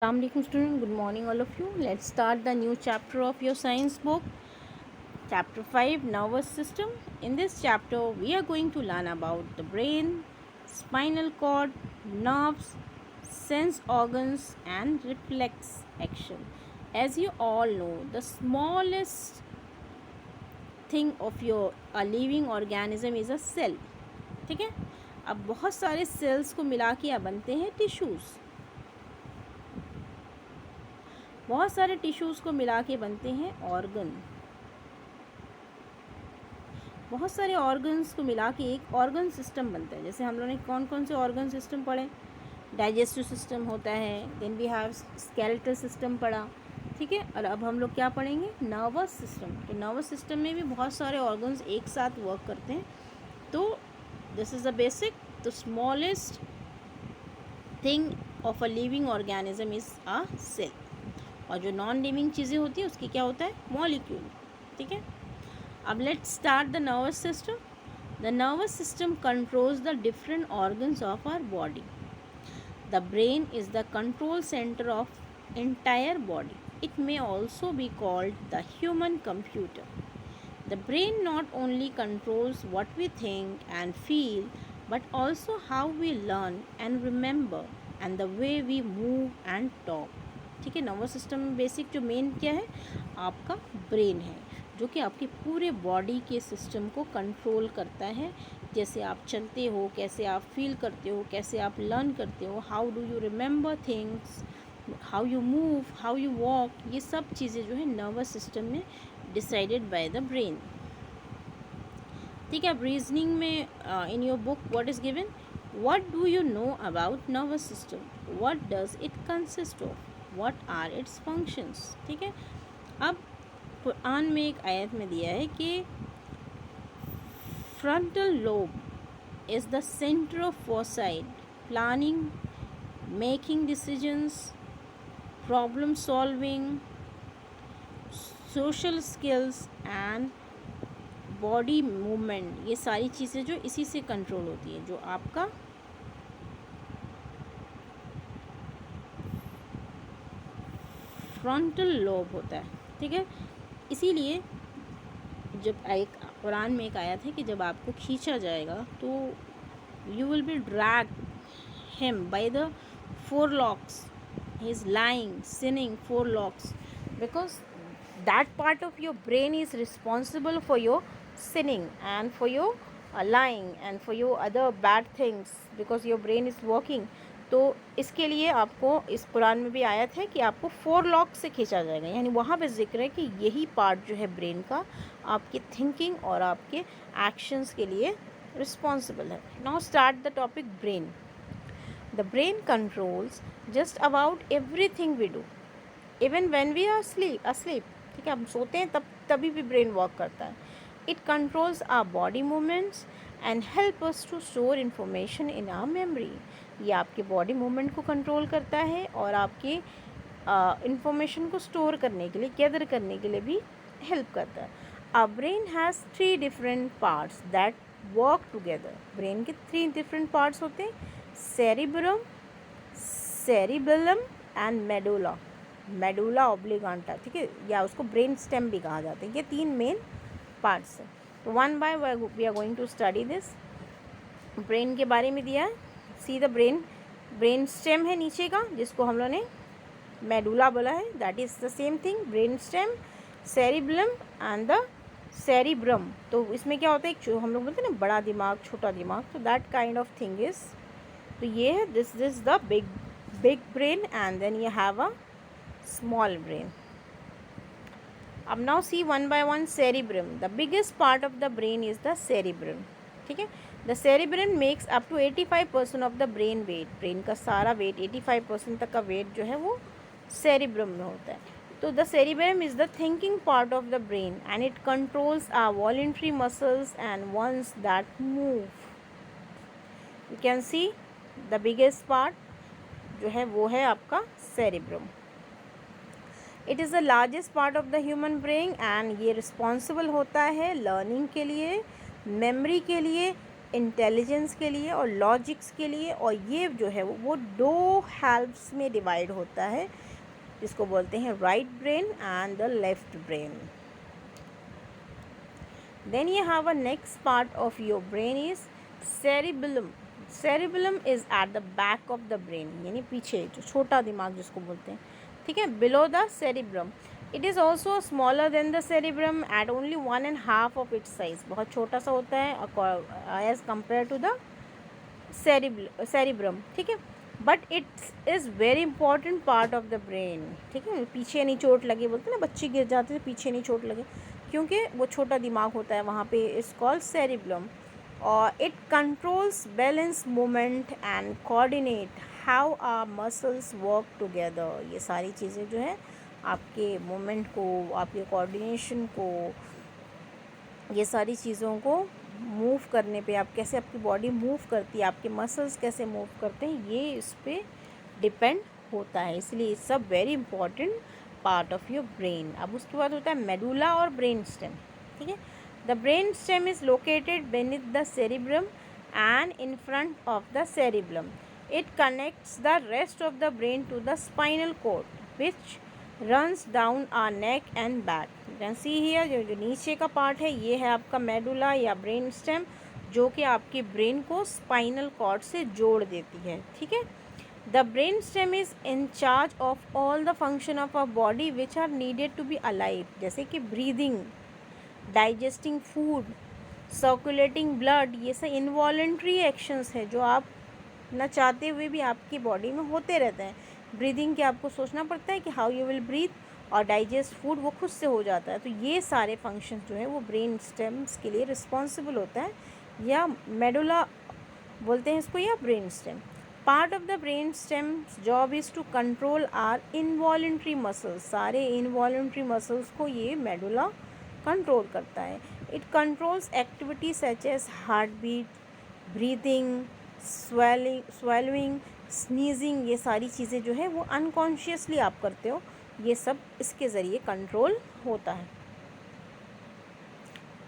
Assalamualaikum student, good morning all of you. Let's start the new chapter of your science book, chapter 5, nervous system. In this chapter we are going to learn about the brain, spinal cord, nerves, sense organs and reflex action. As you all know, the smallest thing of your a living organism is a cell. ठीक है. अब बहुत सारे cells को मिला के अब बनते हैं tissues. बहुत सारे टिश्यूज़ को मिला के बनते हैं ऑर्गन. बहुत सारे ऑर्गन्स को मिला के एक ऑर्गन सिस्टम बनता है. जैसे हम लोगों ने कौन कौन से ऑर्गन सिस्टम पढ़े. डाइजेस्टिव सिस्टम होता है, then we have skeletal system पढ़ा. ठीक है. और अब हम लोग क्या पढ़ेंगे, नर्वस सिस्टम. तो नर्वस सिस्टम में भी बहुत सारे ऑर्गन्स एक साथ वर्क करते हैं. तो this is the basic. The smallest thing of a living organism is a cell. और जो नॉन लिविंग चीज़ें होती हैं उसकी क्या होता है, मॉलिक्यूल. ठीक है. अब let's start the nervous system. The nervous system controls the different organs of our body. The brain is the control centre of entire body. It may also be called the human computer. The brain not only controls what we think and feel, but also how we learn and remember and the way we move and talk. ठीक है. Nervous system में basic जो main क्या है, आपका brain है, जो कि आपकी पूरे बॉडी के सिस्टम को कंट्रोल करता है. जैसे आप चलते हो, कैसे आप फील करते हो, कैसे आप लर्न करते हो, how do you remember things, how you move, how you walk, ये सब चीज़ें जो है नर्वस सिस्टम में डिसाइडेड बाय द ब्रेन. ठीक है. अब रीजनिंग में in your book what is given, what do you know about nervous system, what does it consist of, what are its functions. ठीक है. अब कुरान में एक आयत में दिया है कि frontal lobe is the center of foresight, planning, making decisions, problem solving, social skills and body movement. ये सारी चीज़ें जो इसी से कंट्रोल होती है, जो आपका फ्रंटल लोब होता है. ठीक है. इसीलिए जब एक कुरान में एक आयत है कि जब आपको खींचा जाएगा तो you will be drag him by the four locks. He is lying sinning four locks because that part of your brain is responsible for your sinning and for your lying and for your other bad things because your brain is working. तो इसके लिए आपको इस कुरान में भी आयत है कि आपको 4 लॉक से खींचा जाएगा. यानी वहाँ पे जिक्र है कि यही पार्ट जो है ब्रेन का आपकी थिंकिंग और आपके एक्शंस के लिए रिस्पॉन्सिबल है. Now start the topic brain. The brain controls just about everything we do even when we are asleep. ठीक है. हम सोते हैं तभी भी ब्रेन वर्क करता है. It controls our body movements and help us to store information in our memory. ये आपके बॉडी मूवमेंट को कंट्रोल करता है और आपके इंफॉर्मेशन को स्टोर करने के लिए, गैदर करने के लिए भी हेल्प करता है. Our brain has 3 different parts that work together. Brain के 3 डिफरेंट पार्ट्स होते हैं, cerebrum, cerebellum and medulla. Medulla oblongata. ठीक है. या उसको ब्रेन स्टेम भी कहा जाता है. ये 3 मेन पार्ट्स हैं. तो one by we are going to study this. Brain के बारे में दिया है. सी द ब्रेन स्टेम है नीचे का, जिसको हम लोगों ने मेडुला बोला है. That is the same thing. Brain stem, cerebellum and the cerebrum. तो इसमें क्या होता है, एक हम लोग बोलते हैं ना बड़ा दिमाग, छोटा दिमाग. तो that kind of thing is. तो ये है this the big brain and then you have a small brain. अब now see one by one cerebrum. The biggest part of the brain is the cerebrum. ठीक है. The cerebrum makes up to 85% of the brain weight. Brain का सारा wait 85% तक का wait जो है वो सेरिब्रम में होता है. तो the cerebrum is the thinking part of the brain and it controls our voluntary muscles and ones that move. You can see the biggest part जो है वो है आपका cerebrum. It is the largest part of the human brain and ये responsible होता है learning के लिए, मेमोरी के लिए, इंटेलिजेंस के लिए और लॉजिक्स के लिए, और ये जो है वो दो हेल्प्स में डिवाइड होता है, जिसको बोलते हैं right brain and the left brain. Then you have a next part of your brain is cerebellum. Cerebellum is at the back of the brain, यानी पीछे जो छोटा दिमाग जिसको बोलते हैं, ठीक है, below the cerebrum. It is also smaller than the cerebrum at only 1.5 of its size. बहुत छोटा सा होता है as compared to the cerebrum, ठीक है, but it's is very important part of the brain. ठीक है, पीछे नहीं चोट लगे, बोलते हैं ना बच्चे गिर जाते हैं पीछे नहीं चोट लगे, क्योंकि वो छोटा दिमाग होता है वहाँ पे. It's called cerebellum. और it controls balance, movement and coordinate how our muscles work together. ये सारी चीज़ें जो है आपके मूवमेंट को, आपके कोऑर्डिनेशन को, ये सारी चीज़ों को मूव करने पे, आप कैसे आपकी बॉडी मूव करती है, आपके मसल्स कैसे मूव करते हैं, ये इस पर डिपेंड होता है. इसलिए it's a very important part of your brain. अब उसके बाद होता है मेडुला और ब्रेन स्टेम. ठीक है, the brain stem is located beneath the cerebrum and in front of the cerebrum. It connects the rest of the brain to the spinal cord which runs down our neck and back. You can see here, जो नीचे का part है ये है आपका medulla या brain stem, जो कि आपके ब्रेन को स्पाइनल कॉर्ड से जोड़ देती है. ठीक है, the brain stem is in charge of all the function of a body which are needed to be alive, जैसे कि breathing, digesting food, circulating blood. ये सब इनवॉलेंट्री एक्शंस है जो आप न चाहते हुए भी आपकी बॉडी में होते रहते हैं. ब्रीदिंग के आपको सोचना पड़ता है कि हाउ यू विल ब्रीथ, और डाइजेस्ट फूड वो खुद से हो जाता है. तो ये सारे फंक्शंस जो है वो ब्रेन स्टेम्स के लिए रिस्पॉन्सिबल होता है, या मेडुला बोलते हैं इसको, या brain stem. Part of the brain stem's job is to control our involuntary muscles. सारे इनवॉलेंट्री मसल्स को ये मेडुला कंट्रोल करता है. It controls activities such as heart beat, breathing, swallowing, sneezing. ये सारी चीज़ें जो है वो अनकॉन्शियसली आप करते हो, ये सब इसके ज़रिए कंट्रोल होता है.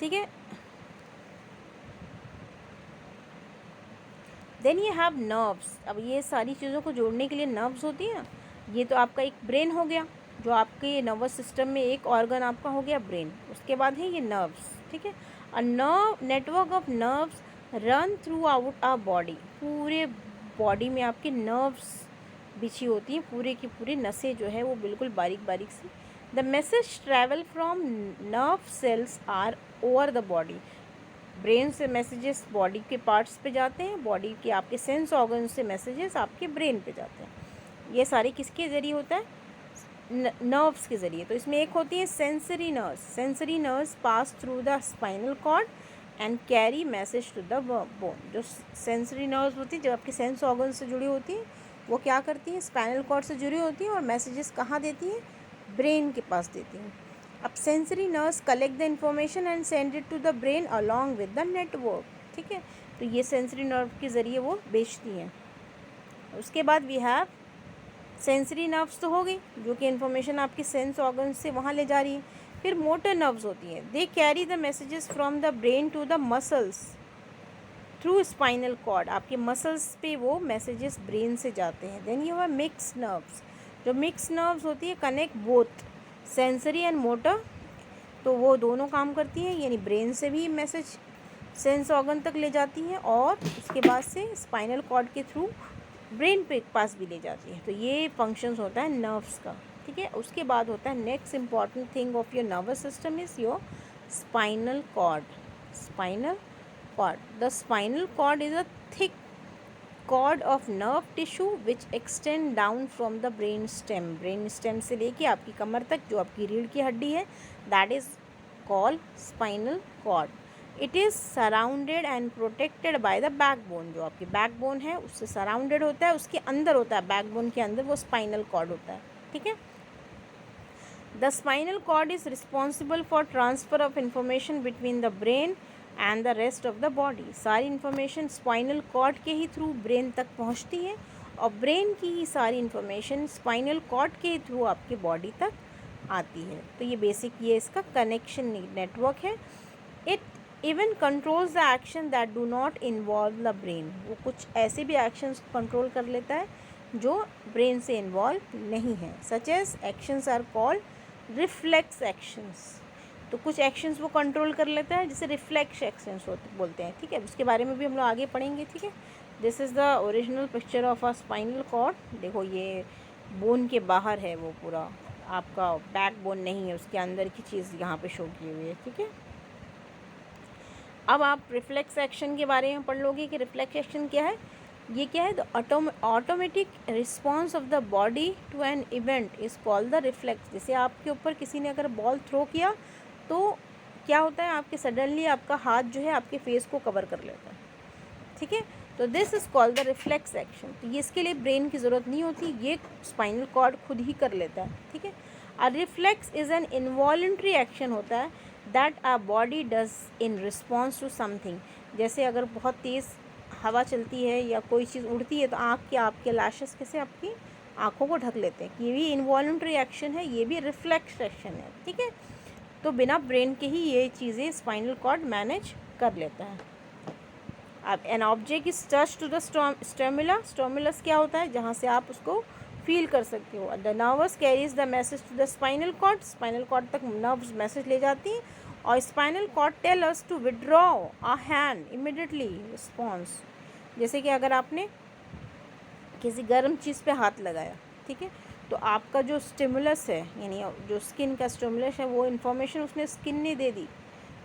ठीक है, देन यू हैव नर्व्स. अब ये सारी चीज़ों को जोड़ने के लिए नर्व्स होती है. ये तो आपका एक ब्रेन हो गया, जो आपके नर्वस सिस्टम में एक ऑर्गन आपका हो गया ब्रेन. उसके बाद है ये नर्व्स. ठीक है, a nerve network of nerves run throughout our body. पूरे बॉडी में आपके नर्व्स बिछी होती हैं, पूरे की पूरी नसें जो है वो बिल्कुल बारीक बारीक सी. The message travel from nerve cells are over the body. Brain से मैसेजेस बॉडी के पार्ट्स पे जाते हैं, बॉडी के आपके सेंस ऑर्गन से मैसेजेस आपके ब्रेन पे जाते हैं. ये सारे किसके ज़रिए होता है, नर्व्स के ज़रिए. तो इसमें एक होती है sensory nerves. Sensory nerves pass through the spinal cord and carry message to the bone. जो सेंसरी नर्व्स होती है, जो आपके सेंस ऑर्गन से जुड़ी होती है, वो क्या करती हैं, स्पाइनल कॉर्ड से जुड़ी होती हैं और मैसेजेस कहाँ देती हैं, ब्रेन के पास देती हैं. अब sensory nerves collect the information and send it to the brain along with the network. ठीक है, तो ये सेंसरी नर्व के ज़रिए वो भेजती हैं. उसके बाद वी हैव सेंसरी नर्व्स तो हो गई, जो कि इन्फॉर्मेशन आपके सेंस ऑर्गन से वहाँ ले जा रही है. फिर मोटर नर्व्स होती हैं. They carry the messages from the brain to the muscles through spinal cord. आपके मसल्स पे वो मैसेजेस ब्रेन से जाते हैं. Then you have mix nerves. जो मिक्स नर्व्स होती है connect both sensory and motor. तो वो दोनों काम करती हैं, यानी ब्रेन से भी मैसेज सेंस ऑर्गन तक ले जाती हैं और उसके बाद से स्पाइनल कॉर्ड के थ्रू ब्रेन पे पास भी ले जाती है. तो ये फंक्शंस होता है नर्व्स का. ठीक है, उसके बाद होता है next important thing of your nervous system is your spinal cord. Spinal cord. The spinal cord is a thick cord of nerve tissue which extend down from the brain stem. Brain stem से लेके आपकी कमर तक जो आपकी रीढ़ की हड्डी है, that is called spinal cord. It is surrounded and protected by the backbone. जो आपकी बैकबोन है उससे सराउंडेड होता है, उसके अंदर होता है, बैकबोन के अंदर वो स्पाइनल कॉर्ड होता है. ठीक है, the spinal cord is responsible for transfer of information between the brain and the rest of the body. सारी इन्फॉर्मेशन स्पाइनल कॉर्ड के ही थ्रू ब्रेन तक पहुंचती है और ब्रेन की ही सारी इन्फॉर्मेशन स्पाइनल कॉर्ड के थ्रू आपके बॉडी तक आती है. तो ये बेसिक ये इसका कनेक्शन नेटवर्क है. It even controls the action that do not involve the brain, वो कुछ ऐसे भी एक्शंस कंट्रोल कर लेता है जो ब्रेन से इन्वॉल्व नहीं है। Such as actions are called reflex actions, तो कुछ एक्शंस वो कंट्रोल कर लेता है जिसे रिफ्लेक्स एक्शंस बोलते हैं। ठीक है, उसके बारे में भी हम लोग आगे पढ़ेंगे। ठीक है, this is the original picture of a spinal cord. देखो ये बोन के बाहर है, वो पूरा आपका बैक बोन नहीं है, उसके अंदर की चीज़ यहाँ पे शो की हुई है। ठीक है, अब आप रिफ्लेक्स एक्शन के बारे में पढ़ लोगे कि रिफ्लेक्स एक्शन क्या है। ये क्या है, the automatic response of the body to an event is called the reflex. जैसे आपके ऊपर किसी ने अगर बॉल थ्रो किया तो क्या होता है, आपके सडनली आपका हाथ जो है आपके फेस को कवर कर लेता है। ठीक है, तो this is called the reflex action. तो ये इसके लिए ब्रेन की ज़रूरत नहीं होती, ये स्पाइनल कॉर्ड खुद ही कर लेता है। ठीक है, a reflex is an involuntary action होता है that a body does in response to something. जैसे अगर बहुत तेज़ हवा चलती है या कोई चीज़ उड़ती है तो आँख के आपके लैशेस कैसे आपकी आँखों को ढक लेते हैं, ये भी इनवॉलंटरी एक्शन है, ये भी रिफ्लेक्स एक्शन है। ठीक है, तो बिना ब्रेन के ही ये चीज़ें स्पाइनल कॉर्ड मैनेज कर लेता है। अब an object is touch to the stimulus, stimulus क्या होता है, जहाँ से आप उसको फील कर सकते हो। The nervous carries the message to the spinal cord, spinal cord तक नर्व्स मैसेज ले जाती हैं और spinal cord tell us to withdraw a hand immediately response. जैसे कि अगर आपने किसी गर्म चीज़ पे हाथ लगाया, ठीक है, तो आपका जो स्टिमुलस है यानी जो स्किन का स्टिमुलस है वो इन्फॉर्मेशन उसने स्किन ने दे दी,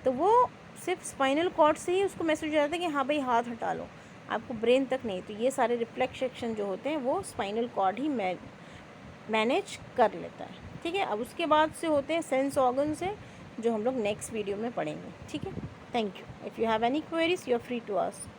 तो वो सिर्फ स्पाइनल कॉर्ड से ही उसको मैसेज हो जाता है कि हाँ भाई हाथ हटा लो, आपको ब्रेन तक नहीं। तो ये सारे रिफ्लेक्स एक्शन जो होते हैं वो स्पाइनल कॉर्ड ही मैनेज कर लेता है। ठीक है, अब उसके बाद से होते हैं सेंस ऑर्गन्स है जो हम लोग नेक्स्ट वीडियो में पढ़ेंगे। ठीक है, thank you. If you have any queries you are free to ask.